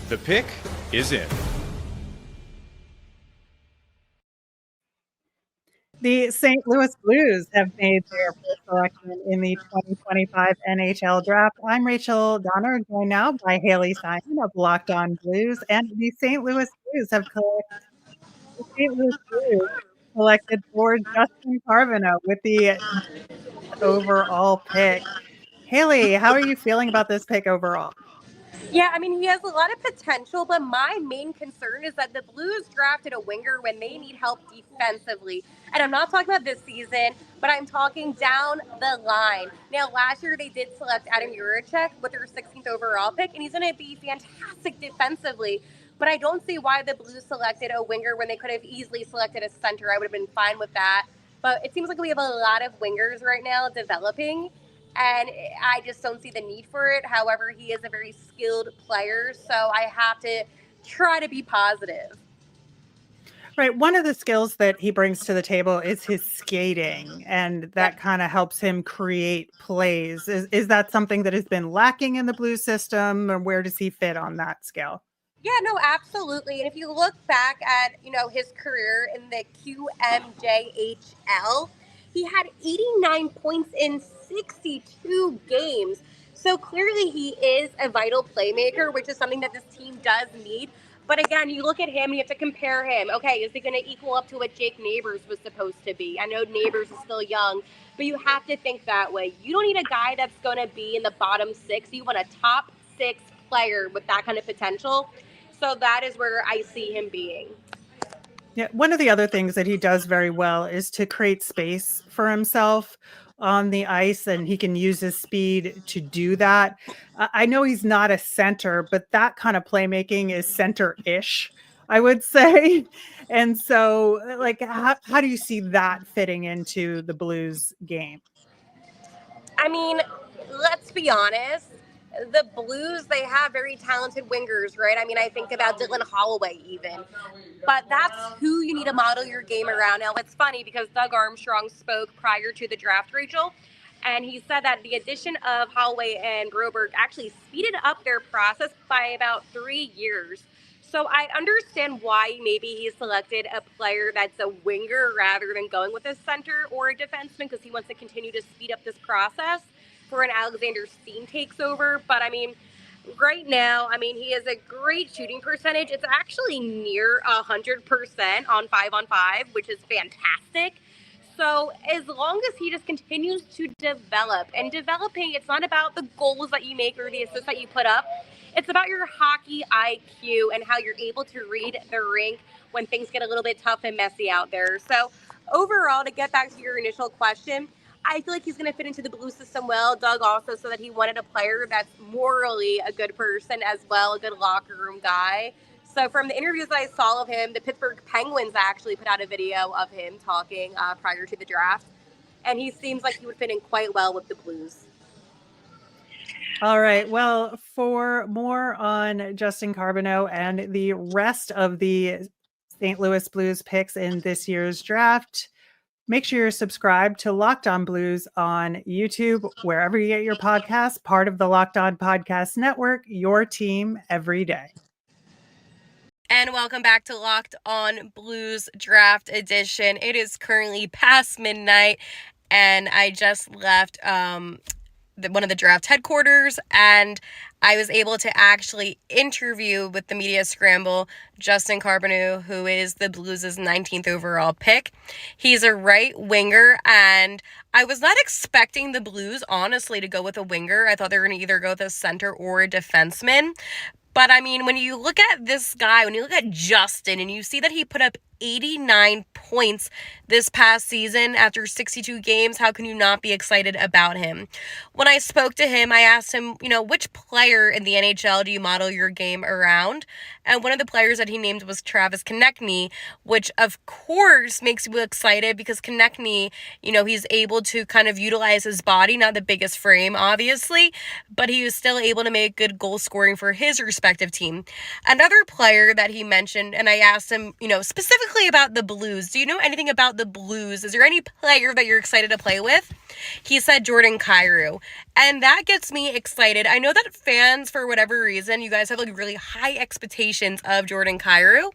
The pick is in. The St. Louis Blues have made their first selection in the 2025 NHL Draft. I'm Rachel Donner, joined now by Haley Simon of Locked On Blues, and the St. Louis Blues have selected for Justin Carbonneau with the overall pick. Haley, how are you feeling about this pick overall? Yeah, I mean, he has a lot of potential, but my main concern is that the Blues drafted a winger when they need help defensively. And I'm not talking about this season, but I'm talking down the line. Now, last year they did select Adam Juracek with their 16th overall pick, and he's going to be fantastic defensively. But I don't see why the Blues selected a winger when they could have easily selected a center. I would have been fine with that. But it seems like we have a lot of wingers right now developing, and I just don't see the need for it. However, he is a very skilled player, so I have to try to be positive. Right. One of the skills that he brings to the table is his skating, and that Yep. kind of helps him create plays. Is that something that has been lacking in the Blues system, or where does he fit on that scale? Yeah, no, absolutely. And if you look back at, his career in the QMJHL, he had 89 points in 62 games. So clearly he is a vital playmaker, which is something that this team does need. But again, you look at him, you have to compare him. Okay, is he going to equal up to what Jake Neighbors was supposed to be? I know Neighbors is still young, but you have to think that way. You don't need a guy that's going to be in the bottom six. You want a top six player with that kind of potential. So that is where I see him being. Yeah, one of the other things that he does very well is to create space for himself on the ice, and he can use his speed to do that. I know he's not a center, but that kind of playmaking is center-ish, I would say. And so, like, how do you see that fitting into the Blues game? I mean, let's be honest. The Blues, they have very talented wingers, right? I mean, I think about Dylan Holloway even. But that's who you need to model your game around. Now, it's funny because Doug Armstrong spoke prior to the draft, Rachel, and he said that the addition of Holloway and Broberg actually speeded up their process by about 3 years. So I understand why maybe he selected a player that's a winger rather than going with a center or a defenseman, because he wants to continue to speed up this process for an Alexander Steen takes over. But I mean, right now, I mean, he has a great shooting percentage. It's actually near 100% on 5, which is fantastic. So as long as he just continues to develop, and developing, it's not about the goals that you make or the assists that you put up. It's about your hockey IQ and how you're able to read the rink when things get a little bit tough and messy out there. So overall, to get back to your initial question, I feel like he's going to fit into the Blue system well. Doug also said that he wanted a player that's morally a good person as well, a good locker room guy. So from the interviews that I saw of him, the Pittsburgh Penguins actually put out a video of him talking prior to the draft, and he seems like he would fit in quite well with the Blues. All right. Well, for more on Justin Carbonneau and the rest of the St. Louis Blues picks in this year's draft, make sure you're subscribed to Locked On Blues on YouTube, wherever you get your podcasts, part of the Locked On Podcast Network, your team every day. And welcome back to Locked On Blues Draft Edition. It is currently past midnight, and I just left one of the draft headquarters, and I was able to actually interview with the media scramble Justin Carbonneau, who is the Blues' 19th overall pick. He's a right winger, and I was not expecting the Blues, honestly, to go with a winger. I thought they were going to either go with a center or a defenseman. But, I mean, when you look at this guy, when you look at Justin, and you see that he put up 89 points this past season after 62 games, how can you not be excited about him? When I spoke to him, I asked him, which player in the NHL do you model your game around? And one of the players that he named was Travis Konechny, which of course makes you excited because Konechny, he's able to kind of utilize his body, not the biggest frame, obviously, but he was still able to make good goal scoring for his respective team. Another player that he mentioned, and I asked him, specifically specifically about the Blues. Do you know anything about the Blues? Is there any player that you're excited to play with? He said Jordan Kyrou. And that gets me excited. I know that fans, for whatever reason, you guys have like really high expectations of Jordan Kyrou,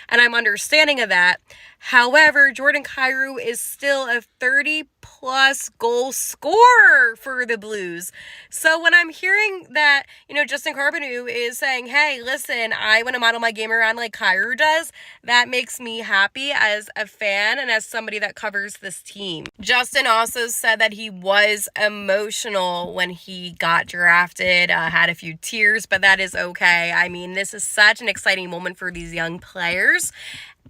and I'm understanding of that. However, Jordan Kyrou is still a 30-plus goal scorer for the Blues. So when I'm hearing that, Justin Carbonneau is saying, hey, listen, I want to model my game around like Kyrou does, that makes me happy as a fan and as somebody that covers this team. Justin also said that he was emotional when he got drafted, had a few tears, but that is okay. I mean, this is such an exciting moment for these young players.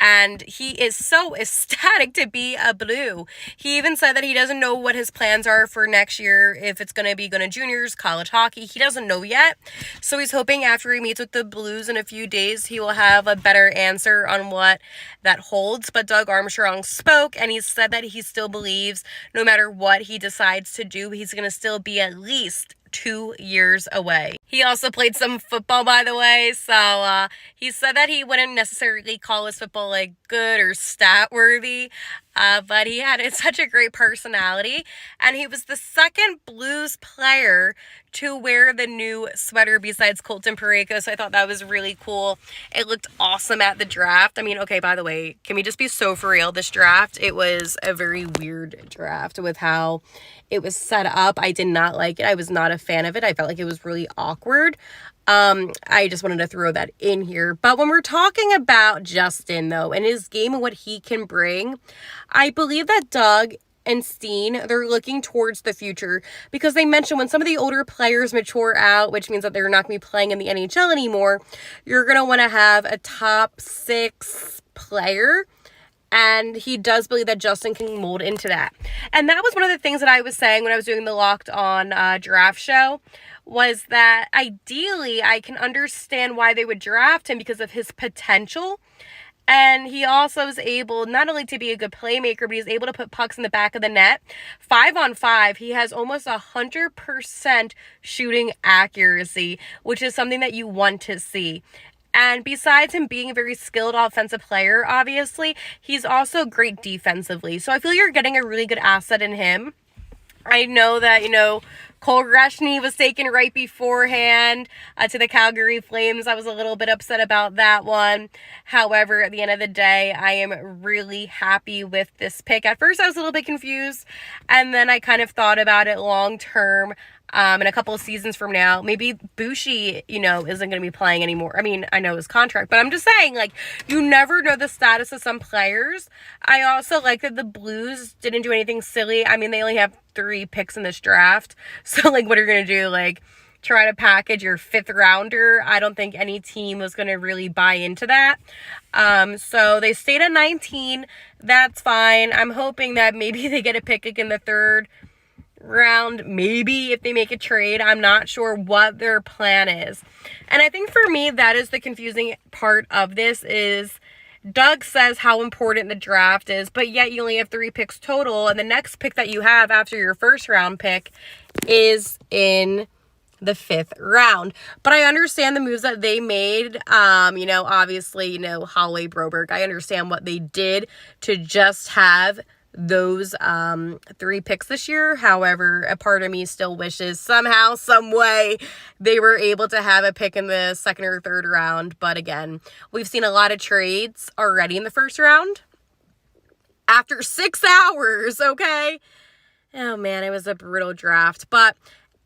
And he is so ecstatic to be a Blue. He even said that he doesn't know what his plans are for next year, if it's going to juniors, college hockey. He doesn't know yet. So he's hoping after he meets with the Blues in a few days, he will have a better answer on what that holds. But Doug Armstrong spoke, and he said that he still believes no matter what he decides to do, he's going to still be at least 2 years away. He also played some football, by the way, so he said that he wouldn't necessarily call his football like good or stat worthy, but he had such a great personality, and he was the second Blues player to wear the new sweater besides Colton Parayko, so I thought that was really cool. It looked awesome at the draft. I mean, okay, by the way, can we just be so for real? This draft, it was a very weird draft with how it was set up. I did not like it. I was not a fan of it. I felt like it was really awkward. I just wanted to throw that in here. But when we're talking about Justin, though, and his game and what he can bring, I believe that Doug and Steen, they're looking towards the future, because they mentioned when some of the older players mature out, which means that they're not going to be playing in the NHL anymore, you're going to want to have a top 6 player. And he does believe that Justin can mold into that. And that was one of the things that I was saying when I was doing the Locked On draft show, was that ideally I can understand why they would draft him because of his potential. And he also is able not only to be a good playmaker, but he's able to put pucks in the back of the net. 5-on-5, he has almost 100% shooting accuracy, which is something that you want to see. And besides him being a very skilled offensive player, obviously, he's also great defensively. So I feel you're getting a really good asset in him. I know that, Cole Greshny was taken right beforehand to the Calgary Flames. I was a little bit upset about that one. However, at the end of the day, I am really happy with this pick. At first, I was a little bit confused, and then I kind of thought about it long term. In a couple of seasons from now, maybe Bushi, isn't going to be playing anymore. I mean, I know his contract, but I'm just saying, you never know the status of some players. I also like that the Blues didn't do anything silly. I mean, they only have 3 picks in this draft. So, what are you going to do? Try to package your 5th rounder? I don't think any team was going to really buy into that. So they stayed at 19. That's fine. I'm hoping that maybe they get a pick in the 3rd round, maybe if they make a trade. I'm not sure what their plan is. And I think for me, that is the confusing part of this is Doug says how important the draft is, but yet you only have 3 picks total, and the next pick that you have after your 1st round pick is in the 5th round. But I understand the moves that they made. Obviously, Holloway, Broberg. I understand what they did to just have those 3 picks this year. However, a part of me still wishes somehow, some way, they were able to have a pick in the 2nd or 3rd round. But again, we've seen a lot of trades already in the 1st round after 6 hours. Okay. Oh man, it was a brutal draft. But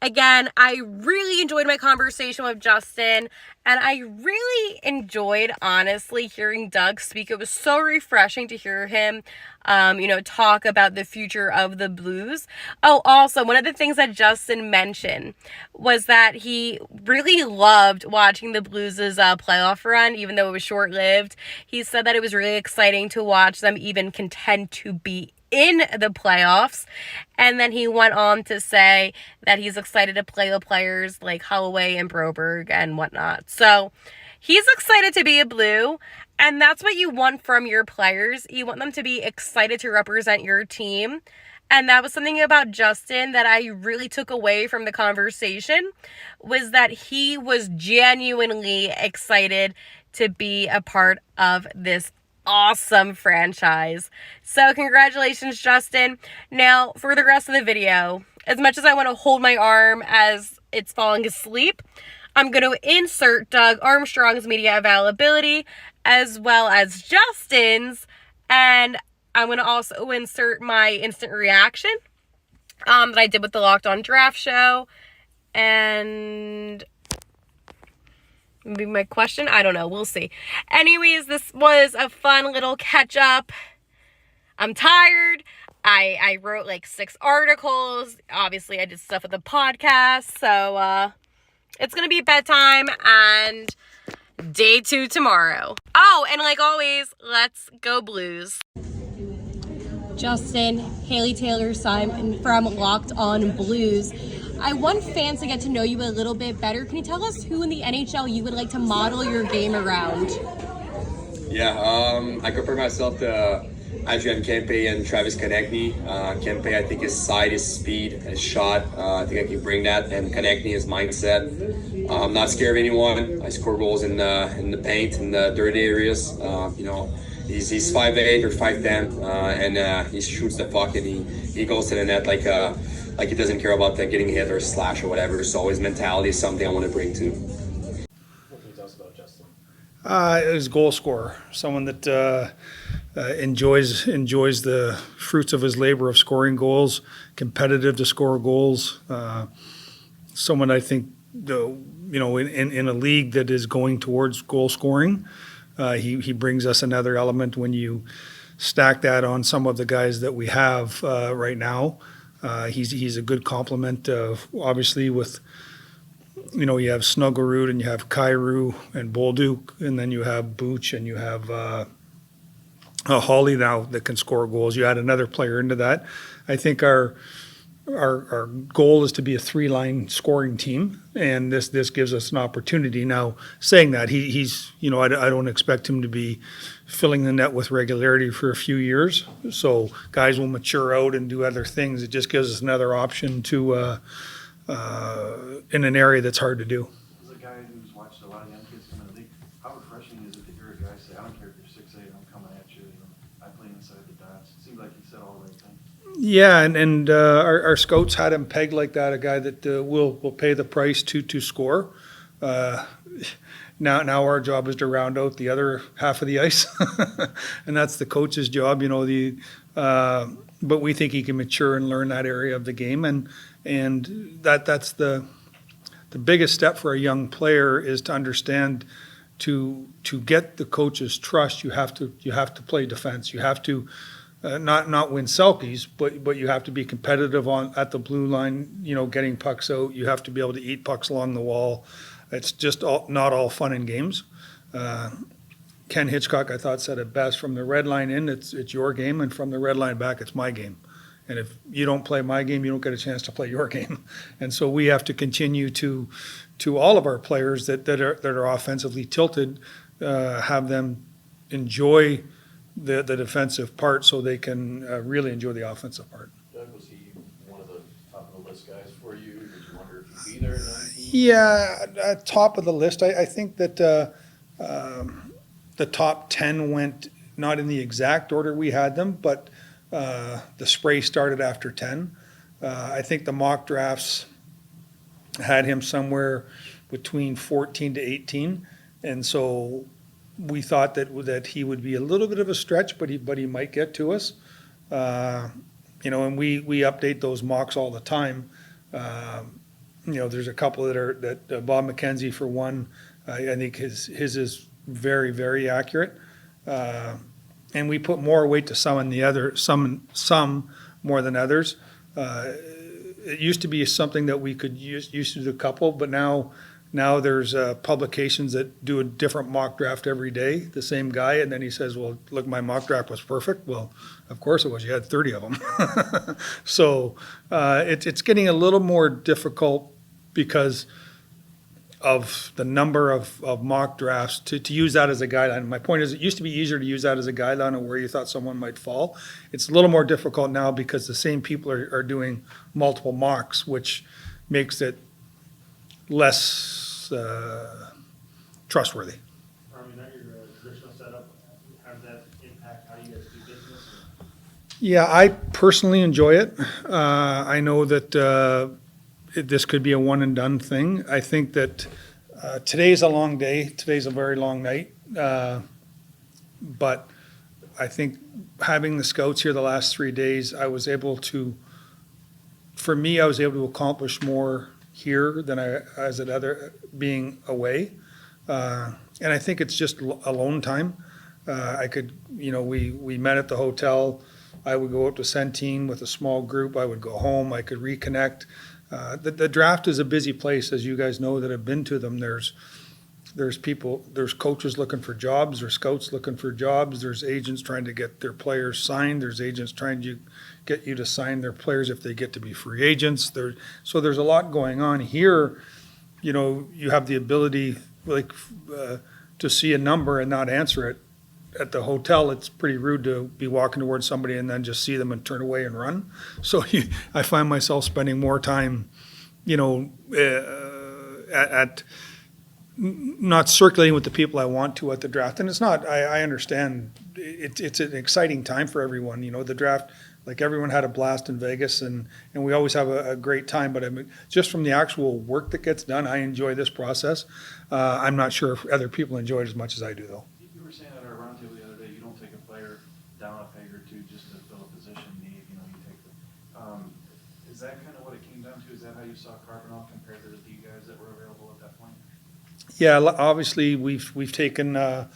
again, I really enjoyed my conversation with Justin, and I really enjoyed, honestly, hearing Doug speak. It was so refreshing to hear him, talk about the future of the Blues. Oh, also, one of the things that Justin mentioned was that he really loved watching the Blues' playoff run, even though it was short-lived. He said that it was really exciting to watch them even contend to be in the playoffs. And then he went on to say that he's excited to play the players like Holloway and Broberg and whatnot. So he's excited to be a Blue, and that's what you want from your players. You want them to be excited to represent your team. And that was something about Justin that I really took away from the conversation, was that he was genuinely excited to be a part of this awesome franchise. So congratulations, Justin. Now, for the rest of the video, as much as I want to hold my arm as it's falling asleep, I'm going to insert Doug Armstrong's media availability as well as Justin's, and I'm going to also insert my instant reaction that I did with the Locked On Draft Show. And maybe my question, I don't know, we'll see. Anyways, this was a fun little catch up. I'm tired. I wrote like 6 articles. Obviously, I did stuff with the podcast. So it's gonna be bedtime and day 2 tomorrow. Oh, and like always, let's go Blues. Justin, Haley Taylor Simon from Locked On Blues. I want fans to get to know you a little bit better. Can you tell us who in the NHL you would like to model your game around? Yeah, I compare myself to Adrian Kempe and Travis Konechny. Kempe, I think his side, his speed, his shot, I think I can bring that. And Konechny, his mindset. I'm not scared of anyone. I score goals in the paint, in the dirty areas. He's 5'8" or 5'10", and he shoots the puck and he goes to the net like he doesn't care about getting hit or slash or whatever. So his mentality is something I want to bring to. What can you tell us about Justin? His goal scorer, someone that enjoys the fruits of his labor of scoring goals, competitive to score goals. Someone I think, in a league that is going towards goal scoring, he brings us another element. When you stack that on some of the guys that we have right now, he's a good complement. Obviously, with you have Snugglerud and you have Kyrou and Bolduc, and then you have Booch and you have Hawley now that can score goals. You add another player into that. I think our goal is to be a 3-line scoring team, and this gives us an opportunity. Now, saying that, he's I don't expect him to be filling the net with regularity for a few years. So guys will mature out and do other things. It just gives us another option to in an area that's hard to do. As a guy who's watched a lot of young kids come in the league, how refreshing is it to hear a guy say, "I don't care if you're 6'8", I'm coming at you. I play inside the dots." It seemed like he said all the right things. Yeah, and our scouts had him pegged like that, a guy that will pay the price to score. Now our job is to round out the other half of the ice, and that's the coach's job. But we think he can mature and learn that area of the game, and that's the biggest step for a young player is to understand to get the coach's trust. You have to play defense. You have to. Not win selkies, but you have to be competitive at the blue line. Getting pucks out. You have to be able to eat pucks along the wall. It's just not all fun and games. Ken Hitchcock, I thought, said it best: from the red line in, it's your game, and from the red line back, it's my game. And if you don't play my game, you don't get a chance to play your game. And so we have to continue to all of our players that are offensively tilted, have them enjoy the defensive part so they can really enjoy the offensive part. Doug, was he one of the top of the list guys for you? Did you wonder if he'd be there? Yeah, top of the list. I think that the top 10 went not in the exact order we had them, but the spray started after 10. I think the mock drafts had him somewhere between 14 to 18, and so we thought that he would be a little bit of a stretch, but he might get to us. And we update those mocks all the time. There's a couple that Bob McKenzie, for one, I think his is very, very accurate. And we put more weight to some and the other, some more than others. It used to be something that we could used to do a couple, but now there's publications that do a different mock draft every day, the same guy, and then he says, well, look, my mock draft was perfect. Well, of course it was. You had 30 of them. So it's getting a little more difficult because of the number of mock drafts to use that as a guideline. My point is, it used to be easier to use that as a guideline of where you thought someone might fall. It's a little more difficult now because the same people are doing multiple mocks, which makes it less trustworthy. Not your traditional setup, have that Yeah, I personally enjoy it. I know that this could be a one and done thing. I think that today's a long day. Today's a very long night. But I think having the scouts here the last 3 days, I was able to accomplish more here than I as at other being away. And I think it's just alone time. I could, we met at the hotel. I would go up to Centene with a small group. I would go home. I could reconnect. The draft is a busy place, as you guys know that have been to them. There's people, there's coaches looking for jobs, there's scouts looking for jobs, there's agents trying to get their players signed, there's agents trying to get you to sign their players if they get to be free agents. So there's a lot going on here. You have the ability to see a number and not answer it. At the hotel, it's pretty rude to be walking towards somebody and then just see them and turn away and run. So I find myself spending more time, at not circulating with the people I want to at the draft. And it's not, I understand it's an exciting time for everyone. The draft, like everyone had a blast in Vegas and we always have a great time. But I mean, just from the actual work that gets done, I enjoy this process. I'm not sure if other people enjoy it as much as I do, though. You were saying at our roundtable the other day, you don't take a player down a peg or two just to fill a position need. You take them. Is that kind of what it came down to? Is that how you saw Carbonneau compared to the D guys that were available at that point? Yeah, obviously we've taken a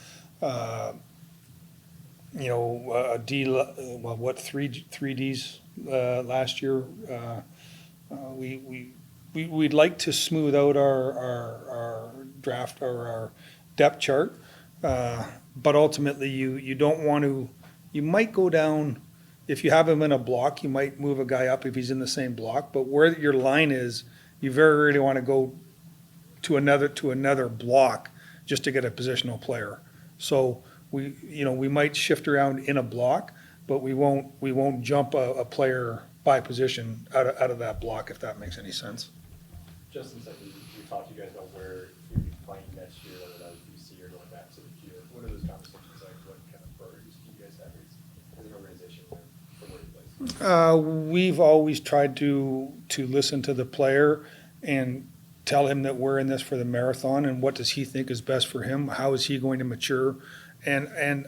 three Ds last year. We'd like to smooth out our draft or our depth chart, but ultimately you don't want to. You might go down if you have him in a block. You might move a guy up if he's in the same block. But where your line is, you very rarely want to go to another block just to get a positional player. So we might shift around in a block, but we won't jump a player by position out of that block, if that makes any sense. Justin said we talked to you guys about where you'll be playing next year, whether that was BC or going back to the Q. What are those conversations like? What kind of priorities do you guys have as an organization for where you play? We've always tried to listen to the player and tell him that we're in this for the marathon and what does he think is best for him? How is he going to mature? And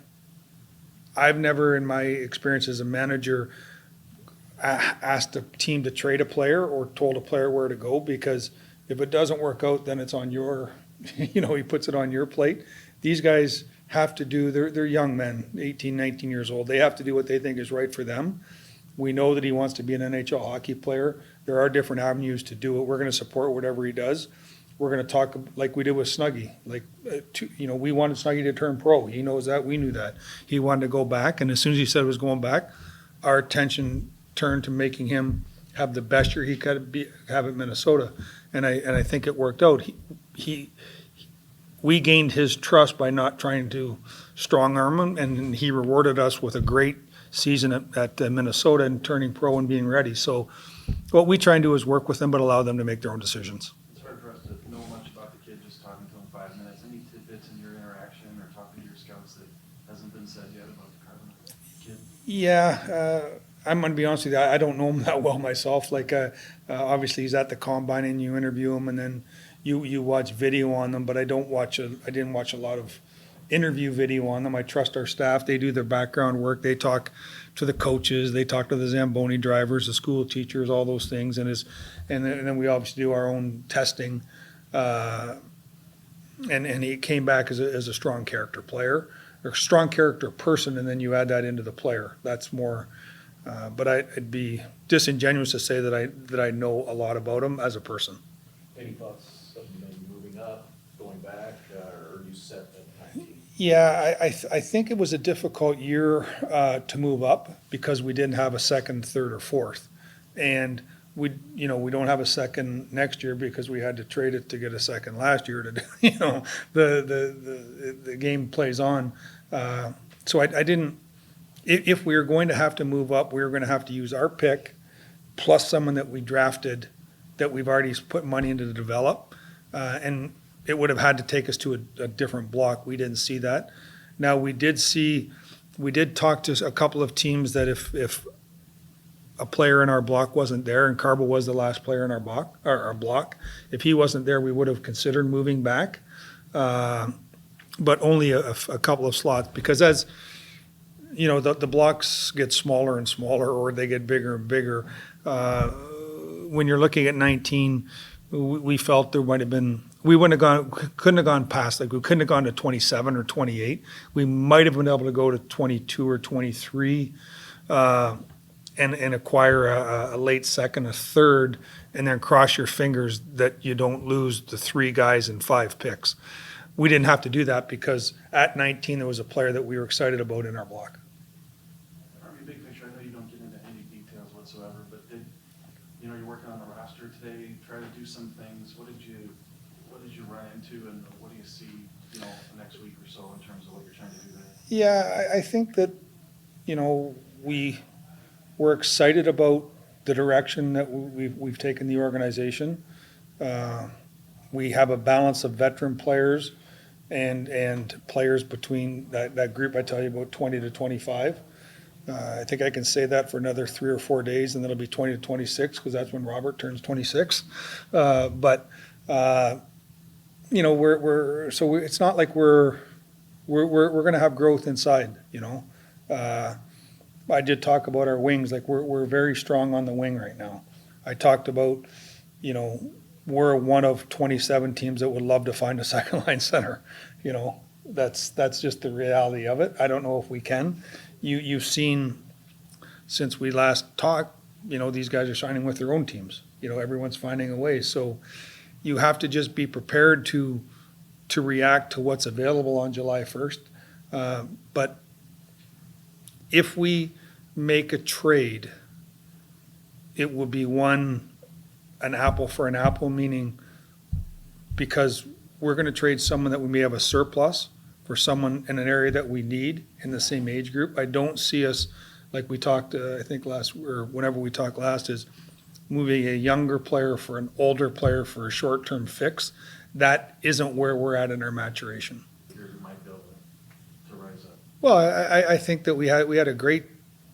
I've never in my experience as a manager asked a team to trade a player or told a player where to go, because if it doesn't work out, then it's on your, he puts it on your plate. These guys have to do, they're young men, 18, 19 years old. They have to do what they think is right for them. We know that he wants to be an NHL hockey player. There are different avenues to do it. We're going to support whatever he does. We're going to talk like we did with Snuggie. We wanted Snuggie to turn pro. He knows that. We knew that. He wanted to go back, and as soon as he said he was going back, our attention turned to making him have the best year he could have at Minnesota, and I think it worked out. We gained his trust by not trying to strong arm him, and he rewarded us with a great season at Minnesota and turning pro and being ready. So what we try and do is work with them, but allow them to make their own decisions. It's hard for us to know much about the kid just talking to him 5 minutes. Any tidbits in your interaction or talking to your scouts that hasn't been said yet about the Carbonneau kid? Yeah, I'm going to be honest with you. I don't know him that well myself. Obviously he's at the combine and you interview him, and then you watch video on them. But I didn't watch a lot of interview video on them. I trust our staff. They do their background work. They talk to the coaches. They talk to the Zamboni drivers, the school teachers, all those things. And then we obviously do our own testing. And he came back as a strong character player or strong character person. And then you add that into the player. That's more. But I'd be disingenuous to say that I know a lot about him as a person. Any thoughts of maybe moving up, going back, or are you set at 19? Yeah, I think it was a difficult year to move up because we didn't have a second, third, or fourth, and we don't have a second next year because we had to trade it to get a second last year. The game plays on, so I didn't. If we were going to have to move up, we were going to have to use our pick plus someone that we drafted that we've already put money into to develop, and it would have had to take us to a different block. We didn't see that. Now we did see We did talk to a couple of teams that if a player in our block wasn't there, and Carbo was the last player in our block, if he wasn't there, we would have considered moving back. But only a couple of slots, because as you know, the blocks get smaller and smaller, or they get bigger and bigger. When you're looking at 19, we felt there might have been, couldn't have gone past, like we couldn't have gone to 27 or 28. We might have been able to go to 22 or 23 and acquire a late second, a third, and then cross your fingers that you don't lose the 3 guys and 5 picks. We didn't have to do that because at 19 there was a player that we were excited about in our block. Army, big picture, I know you don't get into any details whatsoever, but you're working on the roster today, try to do some things. What did you run into, and what do you see, the next week or so in terms of what you're trying to do there? Yeah, I think that, we're excited about the direction that we've taken the organization. We have a balance of veteran players and players between that group I tell you about, 20 to 25. I think I can say that for another 3 or 4 days, and then it'll be 20 to 26 because that's when Robert turns 26. It's not like we're going to have growth inside. I did talk about our wings, like we're very strong on the wing right now. I talked about, we're one of 27 teams that would love to find a second line center. That's just the reality of it. I don't know if we can. You've seen since we last talked, these guys are signing with their own teams. Everyone's finding a way. So you have to just be prepared to react to what's available on July 1st. But if we make a trade, it will be an apple for an apple, meaning because we're going to trade someone that we may have a surplus for someone in an area that we need in the same age group. I don't see us, like we talked, I think whenever we talked last, is moving a younger player for an older player for a short-term fix. That isn't where we're at in our maturation. You might be able to rise up. Well, I think that we had a great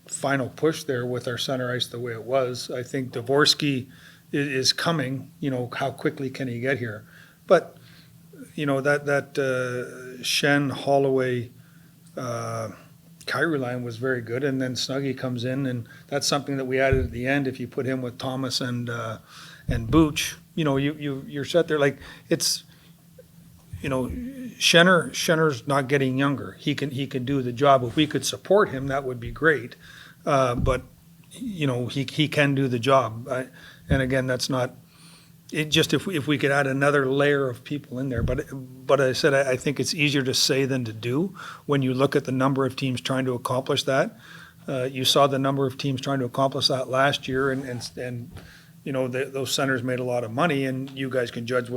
final push there with our center ice the way it was. I think Dvorsky is coming. How quickly can he get here? But that Shen, Holloway, Kyrie line was very good, and then Snuggie comes in, and that's something that we added at the end. If you put him with Thomas and Booch, you're set there. Like it's, Schenner's not getting younger. He can do the job. If we could support him, that would be great. But he can do the job. And again, that's not it. Just if we could add another layer of people in there. But I said I think it's easier to say than to do when you look at the number of teams trying to accomplish that. You saw the number of teams trying to accomplish that last year, and those centers made a lot of money, and you guys can judge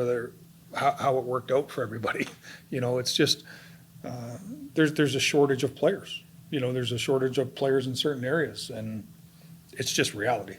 how it worked out for everybody. It's just there's a shortage of players. There's a shortage of players in certain areas, and it's just reality.